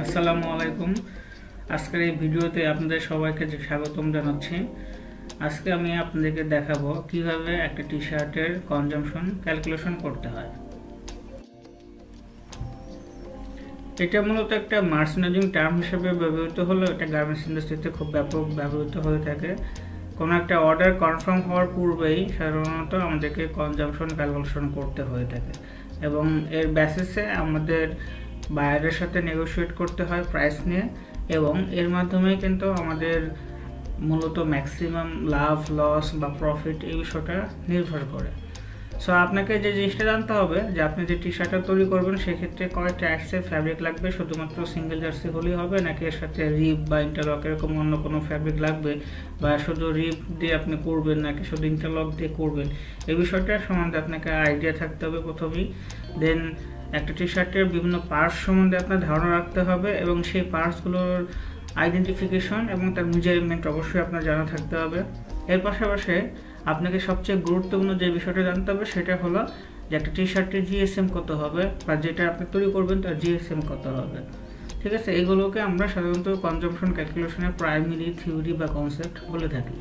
আসসালামু আলাইকুম। আজকের এই ভিডিওতে আপনাদের সবাইকে স্বাগতম জানাচ্ছি। আজকে আমি আপনাদেরকে দেখাবো কিভাবে একটা টি শার্টের কনজাম্পশন ক্যালকুলেশন করতে হয়। এটা মূলত একটা মার্চেন্ডাইজিং টার্ম হিসেবে ব্যবহৃত হলেও এটা গার্মেন্টস ইন্ডাস্ট্রিতে খুব ব্যাপক ব্যবহৃত হয়ে থাকে। কোনো একটা অর্ডার কনফার্ম হওয়ার পূর্বেই সাধারণত আমাদেরকে কনজাম্পশন ক্যালকুলেশন করতে হয়ে থাকে এবং এর বেসিসে আমাদের বায়ারের সাথে নেগোশিয়েট করতে হয় প্রাইস নিয়ে, এবং এর মাধ্যমে কিন্তু আমাদের মূলত ম্যাক্সিমাম লাভ, লস বা প্রফিট এই বিষয়টা নির্ভর করে। সো আপনাকে যে জিনিসটা জানতে হবে যে আপনি যে টি শার্টটা তৈরি করবেন সেক্ষেত্রে কয় টাইপসের ফ্যাব্রিক লাগবে, শুধুমাত্র সিঙ্গেল জার্সি হলেই হবে নাকি এর সাথে রিপ বা ইন্টারলক এরকম অন্য কোনো ফ্যাব্রিক লাগবে, বা শুধু রিপ দিয়ে আপনি করবেন নাকি শুধু ইন্টারলক দিয়ে করবেন, এই বিষয়টা সম্বন্ধে আপনাকে আইডিয়া থাকতে হবে প্রথমেই। দেন একটা টি শার্টের বিভিন্ন পার্টস সম্বন্ধে আপনার ধারণা রাখতে হবে এবং সেই পার্টসগুলোর আইডেন্টিফিকেশন এবং তার মেজারমেন্ট অবশ্যই আপনার জানা থাকতে হবে। এর পাশাপাশি আপনাকে সবচেয়ে গুরুত্বপূর্ণ যে বিষয়টা জানতে হবে সেটা হলো যে একটা টি শার্টের জিএসএম কত হবে বা যেটা আপনি তৈরি করবেন তার জিএসএম কত হবে। ঠিক আছে, এগুলোকে আমরা সাধারণত কনজাম্পশন ক্যালকুলেশনের প্রাইমারি থিওরি বা কনসেপ্ট বলে থাকি।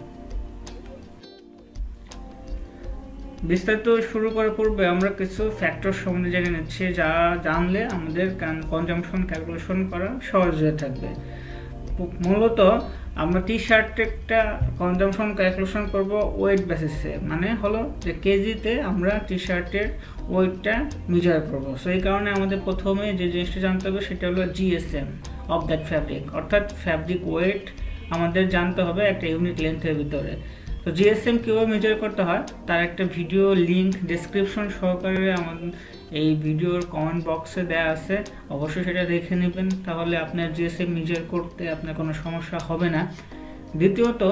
বিস্তারিত শুরু করার পূর্বে আমরা কিছু ফ্যাক্টর সম্বন্ধে জেনে নিচ্ছি যা জানলে আমাদের কনজাম্পশন ক্যালকুলেশন করা সহজ হয়ে থাকবে। মূলত আমরা টি শার্টটা কনজাম্পশন ক্যালকুলেশন করব ওয়েট বেসিসে, মানে হলো যে কেজিতে আমরা টি শার্টের ওয়েটটা মেজার করব। সো এই কারণে আমাদের প্রথমে যে জিনিসটা জানতে হবে সেটা হলো জিএসএম অফ দ্যাট ফ্যাব্রিক, অর্থাৎ ফ্যাব্রিক ওয়েট আমাদের জানতে হবে একটা ইউনিট লেন্থের ভিতরে। তো জিএসএম কীভাবে মেজার করতে হয় তার একটা ভিডিও লিঙ্ক ডেসক্রিপশন সহকারে আমাদের এই ভিডিওর কমেন্ট বক্সে দেওয়া আছে, অবশ্যই সেটা দেখে নেবেন, তাহলে আপনার জিএসএম মেজার করতে আপনার কোনো সমস্যা হবে না। দ্বিতীয়ত,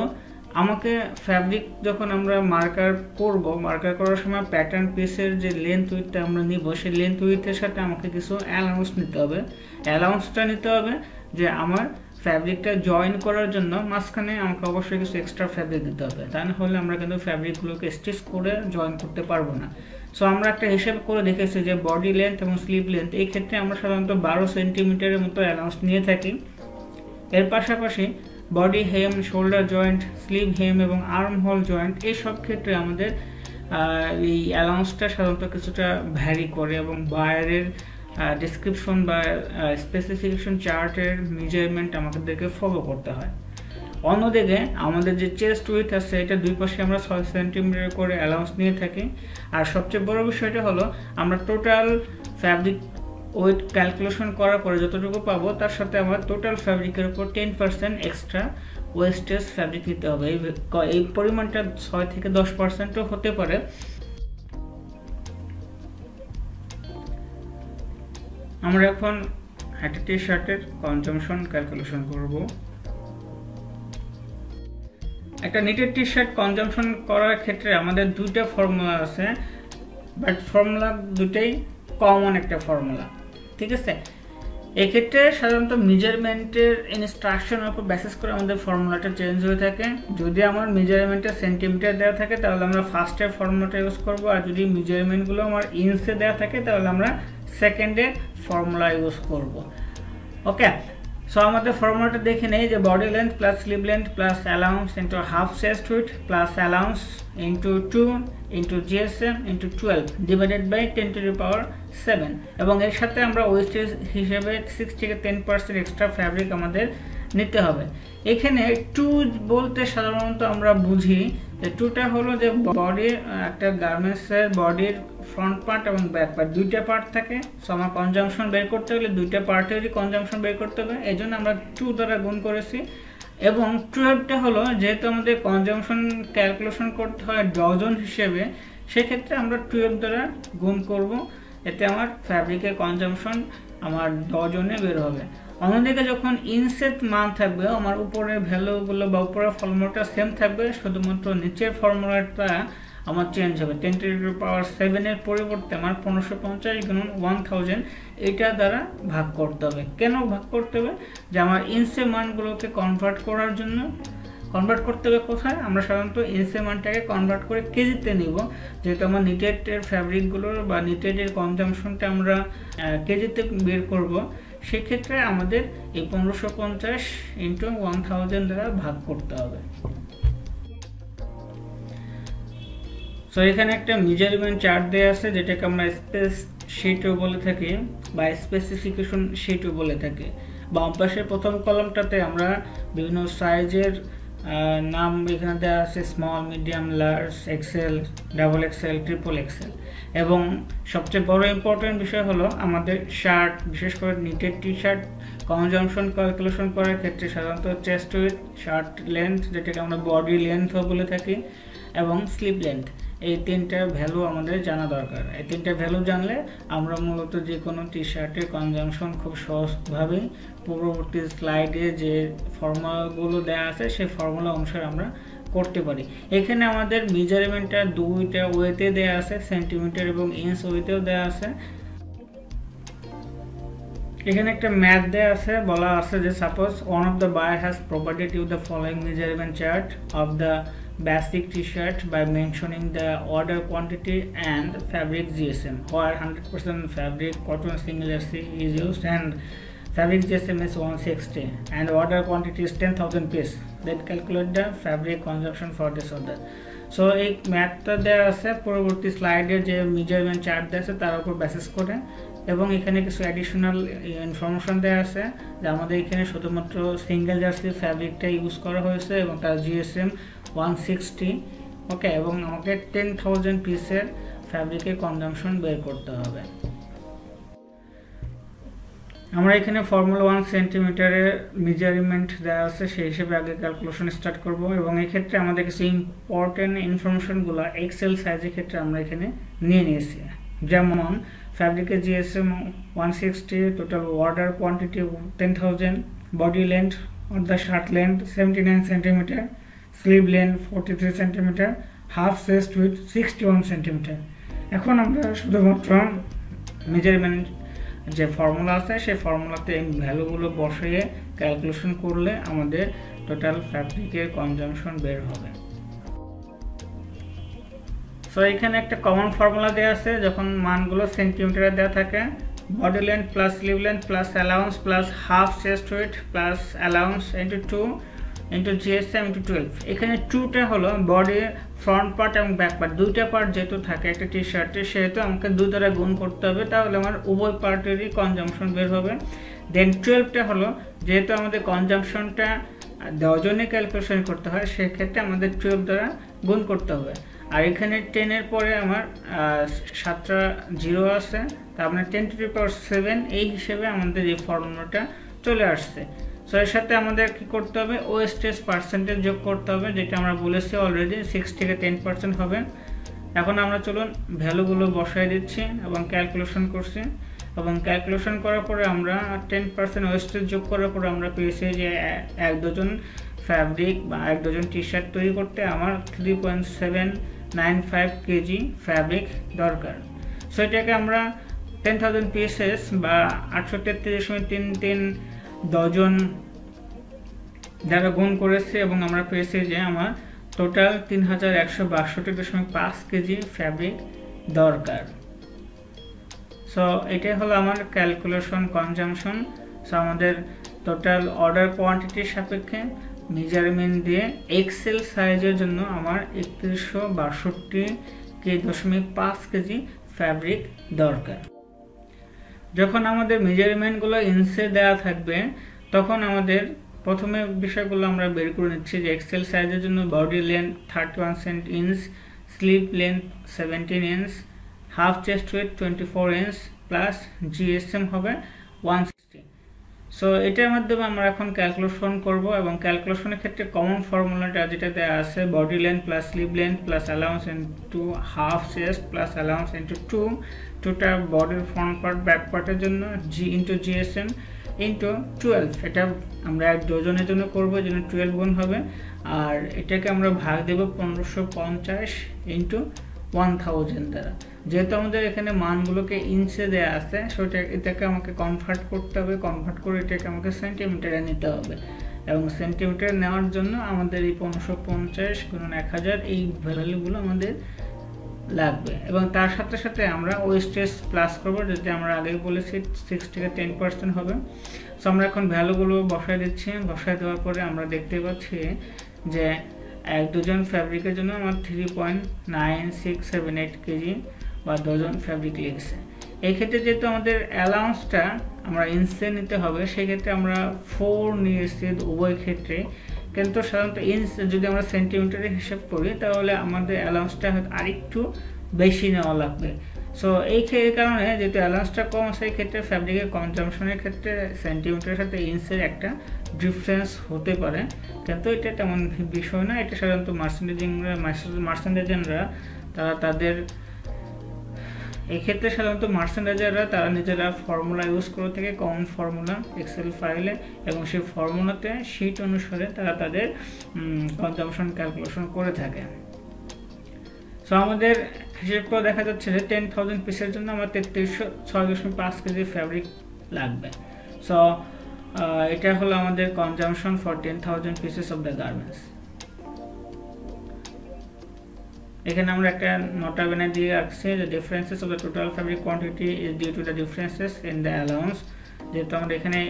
আমাকে ফ্যাব্রিক যখন আমরা মার্কার করব, মার্কার করার সময় প্যাটার্ন পিসের যে লেন্থ উইথটা আমরা নিব সেই লেন্থ উইথের সাথে আমাকে কিছু অ্যালাউন্স নিতে হবে। অ্যালাউন্সটা নিতে হবে যে আমার ফ্যাব্রিকটা জয়েন করার জন্য মাঝখানে আমাকে অবশ্যই কিছু এক্সট্রা ফ্যাব্রিক দিতে হবে, তা না হলে আমরা কিন্তু ফ্যাব্রিকগুলোকে স্টিচ করে জয়েন করতে পারবো না। সো আমরা একটা হিসেব করে দেখেছি যে বডি লেন্থ এবং স্লিভ লেন্থ এই ক্ষেত্রে আমরা সাধারণত 12 সেন্টিমিটারের মতো অ্যালাউন্স নিয়ে থাকি। এর পাশাপাশি বডি হেম, শোল্ডার জয়েন্ট, স্লিভ হেম এবং আর্ম হোল জয়েন্ট এই সব ক্ষেত্রে আমাদের এই অ্যালাউন্সটা সাধারণত কিছুটা ভ্যারি করে এবং বায়ারের ডেসক্রিপশন বা স্পেসিফিকেশন চার্টের মেজারমেন্ট আমাদেরকে ফলো করতে হয়। অন্যদিকে আমাদের যে চেস্ট উইথ আছে এটা দুই পাশে আমরা 6 সেন্টিমিটার করে অ্যালাউন্স নিয়ে থাকি। আর সবচেয়ে বড় বিষয়টা হলো আমরা টোটাল ফ্যাব্রিক ওয়েট ক্যালকুলেশন করার পরে যতটুকু পাবো তার সাথে আমার টোটাল ফ্যাব্রিকের উপর 10% এক্সট্রা ওয়েস্টেজ ফ্যাব্রিক নিতে হবে। এই পরিমাণটা 6 থেকে 10%ও হতে পারে। আমরা এখন একটা টি শার্টের কনজাম্পশন ক্যালকুলেশন করব। একটা নিটেড টি শার্ট কনজাম্পশন করার ক্ষেত্রে আমাদের দুইটা ফর্মুলা আছে, বাট ফর্মুলা দুটোই কমন একটা ফর্মুলা। ঠিক আছে, এক্ষেত্রে সাধারণত মেজারমেন্টের ইনস্ট্রাকশনের উপর বেসিস করে আমাদের ফর্মুলাটা চেঞ্জ হয়ে থাকে। যদি আমার মেজারমেন্টের সেন্টিমিটার দেওয়া থাকে তাহলে আমরা ফার্স্টের ফর্মুলাটা ইউজ করব, আর যদি মেজারমেন্টগুলো আমার ইঞ্চে দেওয়া থাকে তাহলে আমরা সেকেন্ডের ফর্মুলা ইউজ করব। ওকে, সো আমাদের ফর্মুলাটা দেখে নেই যে body length plus sleeve length plus allowance into half chest with plus allowance into 2 into GSM into 12 divided by 10⁻⁷, এবং এর সাথে আমরা ওয়েস্টেজ হিসেবে 6 থেকে 10% এক্সট্রা ফ্যাব্রিক আমাদের নিতে হবে। এখানে 2 বলতে সাধারণত আমরা বুঝি যে 2টা হলো যে বডির একটা গার্মেন্টসের বডির ফ্রন্ট পার্ট এবং ব্যাক পার্ট, দুইটা পার্ট থাকে। সো আমার কনজাম্পশন বের করতে হলে দুইটা পার্টেরই কনজাম্পশন বের করতে হবে, এই জন্য আমরা 2 দ্বারা গুণ করেছি। এবং 12টা হলো যেহেতু আমাদের কনজাম্পশন ক্যালকুলেশন করতে হয় ডজন হিসেবে, সেক্ষেত্রে আমরা 12 দ্বারা গুণ করব, এতে আমার ফ্যাব্রিকের কনজাম্পশন আমার ডজনে বের হবে। অন্যদিকে যখন ইনসেট মান থাকবে আমার উপরের ভ্যালুগুলো বা উপরের ফর্মুলাটা সেম থাকবে, শুধুমাত্র নিচের ফর্মুলাটা আমার চেঞ্জ হবে। 10⁻⁷ এর পরিবর্তে আমার 1550 গুণন 1000 এটা দ্বারা ভাগ করতে হবে। কেন ভাগ করতে হবে? যে আমার ইঞ্চে মানগুলোকে কনভার্ট করার জন্য কনভার্ট করতে হবে কোথায়? আমরা সাধারণত ইঞ্চের মানটাকে কনভার্ট করে কেজিতে নিব, যেহেতু আমার নিটেডের ফ্যাব্রিকগুলোর বা নিটেডের কনজামশনটা আমরা কেজিতে বের করব। সেক্ষেত্রে আমাদের এই 1550 ইন্টু 1000 দ্বারা ভাগ করতে হবে। সো এখানে একটা মেজারমেন্ট চার্ট দেওয়া আছে, যেটাকে আমরা স্পেস শিটও বলে থাকি বা স্পেসিফিকেশন শিটও বলে থাকি। বাম পাশের প্রথম কলামটাতে আমরা বিভিন্ন সাইজের নাম এখানে দেওয়া আছে, small, medium, large, XL, double XL, triple XL. এবং সবচেয়ে বড় ইম্পর্টেন্ট বিষয় হলো আমাদের শার্ট, বিশেষ করে knitted T shirt consumption calculation করার ক্ষেত্রে সাধারণত চেস্ট উইথ, শার্ট লেন্থ যেটাকে আমরা বডি লেন্থও বলে থাকি, এবং স্লিভ লেন্থ, এই তিনটা ভ্যালু আমাদের জানা দরকার। এই তিনটা ভ্যালু জানলে আমরা মূলত যে কোনো টি শার্টের কনজামশন খুব সহজভাবেই পূর্ববর্তী স্লাইডে যে ফর্মুলাগুলো দেওয়া আছে সেই ফর্মুলা অনুসারে আমরা করতে পারি। এখানে আমাদের মেজারমেন্টটা দুইটা ওয়েতে দেওয়া আছে, সেন্টিমিটার এবং ইঞ্চ ওয়েতেও দেওয়া আছে। এখানে একটা ম্যাথ দেওয়া আছে, বলা আছে যে suppose one of the buyer has provided you the following measurement chart of the basic t-shirt by mentioning the order quantity and fabric GSM, where 100% fabric cotton single jersey is used and fabric GSM is 160 and order quantity is 10,000 piece. Then calculate the fabric consumption for this order. So এই ম্যাথটা দেওয়া আছে পরবর্তী স্লাইডে যে measurement chart দেওয়া আছে তার উপর বেসিস করে, এবং এখানে কিছু অ্যাডিশনাল ইনফরমেশন দেওয়া আছে যে আমাদের এখানে শুধুমাত্র সিঙ্গেল জার্সি ফ্যাব্রিকটা ইউজ করা হয়েছে এবং তার GSM 160, ওকে, এবং আমাকে 10,000 পিসের ফ্যাব্রিকের কনজামশন বের করতে হবে। আমরা এখানে ফর্মুলা 1 সেন্টিমিটারের মেজারমেন্ট দেওয়া আছে, সেই হিসেবে আগে ক্যালকুলেশন স্টার্ট করব। এবং এই ক্ষেত্রে আমাদের কিছু ইম্পর্টেন্ট ইনফরমেশনগুলো এক্সেল সাইজের ক্ষেত্রে আমরা এখানে নিয়ে নিয়েছি, যেমন ফ্যাব্রিকের GSM 160, total order quantity 10,000, body length or the shirt length 79 centimetre, sleeve length 43 centimetre, half chest with 61 centimetre. এখন আমরা শুধুমাত্র মেজারমেন্ট যে ফর্মুলা আছে সেই ফর্মুলাতে এই ভ্যালুগুলো বসিয়ে ক্যালকুলেশন করলে আমাদের টোটাল ফ্যাব্রিকের কনজামশন বের হবে। সো এখানে একটা কমন ফর্মুলা দেওয়া আছে, যখন মানগুলো সেন্টিমিটারে দেওয়া থাকে, body length plus sleeve length plus allowance plus half chest with plus allowance into 2 into GSM into 12। এখানে 2টা হলো বডি ফ্রন্ট পার্ট এবং ব্যাক পার্ট, দুইটা পার্ট যেহেতু থাকে একটা টি শার্টে, সেহেতু আমাকে 2 দ্বারা গুণ করতে হবে, তাহলে আমার উভয় পার্টেরই কনজামশন বের হবে। দেন 12টা হলো যেহেতু আমাদের কনজামশনটা ডজনে ক্যালকুলেশন করতে হয়, সেক্ষেত্রে আমাদের 12 দ্বারা গুণ করতে হবে। আর এখানে 10-এর পরে আমার 7টা 0 আছে, তার মানে 10 to the power 7 এই হিসেবে আমাদের এই ফর্মুলাটা চলে আসছে। সো এর সাথে আমাদের কি করতে হবে, ওয়েস্টেজ পার্সেন্টেজ যোগ করতে হবে, যেটা আমরা বলেছি অলরেডি 6 থেকে 10% হবে। এখন আমরা চলুন ভ্যালুগুলো বসাই দিচ্ছি এবং ক্যালকুলেশন করছি, এবং ক্যালকুলেশন করার পরে আমরা 10% ওয়েস্টেজ যোগ করার পরে আমরা পেয়েছি যে 1 ডজন ফ্যাব্রিক বা 1 ডজন টি শার্ট তৈরি করতে আমার 3.795 কেজি ফ্যাব্রিক দরকার। সো এটাকে আমরা 10,000 পিসেস বা 833.33 ডজন দ্বারা গুণ করেছি, এবং আমরা পেয়েছি যে আমার টোটাল 3162.5 কেজি ফ্যাব্রিক দরকার। সো এটাই হলো আমার ক্যালকুলেশন কনজামশন। সো আমাদের টোটাল অর্ডার কোয়ান্টিটির সাপেক্ষে মেজারমেন্ট দিয়ে এক্সেল সাইজের জন্য আমার 3162.5 কেজি ফ্যাব্রিক দরকার। যখন আমাদের মেজারমেন্টগুলো ইঞ্চে দেওয়া থাকবে তখন আমাদের প্রথমে বিষয়গুলো আমরা বের করে নিচ্ছি যে এক্সেল সাইজের জন্য body length 31 inch, sleeve length 17 inch, half chest with 24 inch plus GSM হবে 160। সো এটার মাধ্যমে আমরা এখন ক্যালকুলেশন করব, এবং ক্যালকুলেশনের ক্ষেত্রে কমন ফর্মুলাটা যেটা দেওয়া আছে, body length plus sleeve length plus allowance into half chest plus allowance into 2টা বডির ফ্রন্ট পার্ট ব্যাক পার্টের জন্য ইন্টু GSM ইন্টু 12। এটা আমরা 1 ডজনের জন্য করবো, এই জন্য 12 গুণ হবে, আর এটাকে আমরা ভাগ দেব 1550 ইন্টু 1000 দ্বারা। যেহেতু আমাদের এখানে মানগুলোকে ইঞ্চে দেওয়া আছে, সেটা এটাকে আমাকে কনভার্ট করতে হবে, কনভার্ট করে এটাকে আমাকে সেন্টিমিটারে নিতে হবে, এবং সেন্টিমিটার নেওয়ার জন্য আমাদের এই 1550 গুণন 1000 এই ভ্যালুগুলো আমাদের লাগবে। এবং তার সাথে সাথে আমরা ওয়েস্টেজ প্লাস করবো, যেটা আমরা আগে বলেছি 6 থেকে 10% হবে। সো আমরা এখন ভ্যালুগুলো বসায় দিচ্ছি। বসায় দেওয়ার পরে আমরা দেখতে পাচ্ছি যে এক ডজন ফ্যাব্রিকের জন্য আমার 3.9678 কেজি বা ডজন ফ্যাব্রিক লেগেছে। এই ক্ষেত্রে যেহেতু আমাদের অ্যালাউন্সটা আমরা ইঞ্চে নিতে হবে, সেক্ষেত্রে আমরা 4 নিয়েছি উভয় ক্ষেত্রে। কিন্তু সাধারণত ইঞ্চ যদি আমরা সেন্টিমিটারে হিসাব করি তাহলে আমাদের অ্যালাউন্সটা হয়তো আরেকটু বেশি নেওয়া লাগবে। সো এই কারণে যেহেতু অ্যালাউন্সটা কম আছে, এই ক্ষেত্রে ফ্যাব্রিকের কনজাম্পশনের ক্ষেত্রে সেন্টিমিটারের সাথে ইঞ্চের একটা ডিফারেন্স হতে পারে, কিন্তু এটা তেমন বিষয় না। এটা সাধারণত মার্চেন্ডাইজাররা তারা তাদের এই ক্ষেত্রে সাধারণত মার্চেন্ডাইজাররা তারা নিজেরা ফর্মুলা ইউজ করে থাকে, কমন ফর্মুলা এক্সেল ফাইলে, এবং সেই ফর্মুলাতে শিট অনুসারে তারা তাদের কনজাম্পশন ক্যালকুলেশন করে থাকে। সো আমাদের হিসেব করে দেখা যাচ্ছে যে 10,000 পিসের জন্য আমার 3306.5 কেজি ফ্যাব্রিক লাগবে। সো এটা হলো আমাদের consumption for 10,000 pieces of the garments. এখানে আমরা একটা নোটা বেনে দিয়ে রাখছি যে differences of the total fabric quantity is due to the differences in the allowance. যেহেতু আমরা এখানে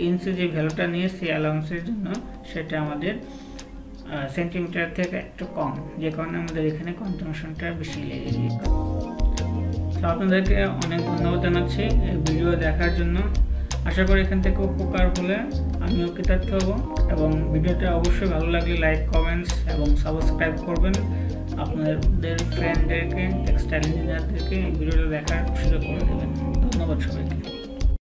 ইঞ্চে যে ভ্যালুটা নিয়েছি অ্যালাউন্সের জন্য, সেটা আমাদের সেন্টিমিটার থেকে একটু কম, যে কারণে আমাদের এখানে কনজাম্পশনটা বেশি লেগে যায়। তো আপনাদেরকে অনেক ধন্যবাদ জানাচ্ছি এই ভিডিও দেখার জন্য। আশা করি এখান থেকে উপকার হলে আমিও কৃতার্থ হব, এবং ভিডিওটা অবশ্যই ভালো লাগলে লাইক, কমেন্টস এবং সাবস্ক্রাইব করবেন। আপনাদের ফ্রেন্ডদেরকে, টেক্সটাইল ইঞ্জিনিয়ারদেরকে এই ভিডিওটা দেখার সুযোগ করে দেবেন। ধন্যবাদ সবাইকে।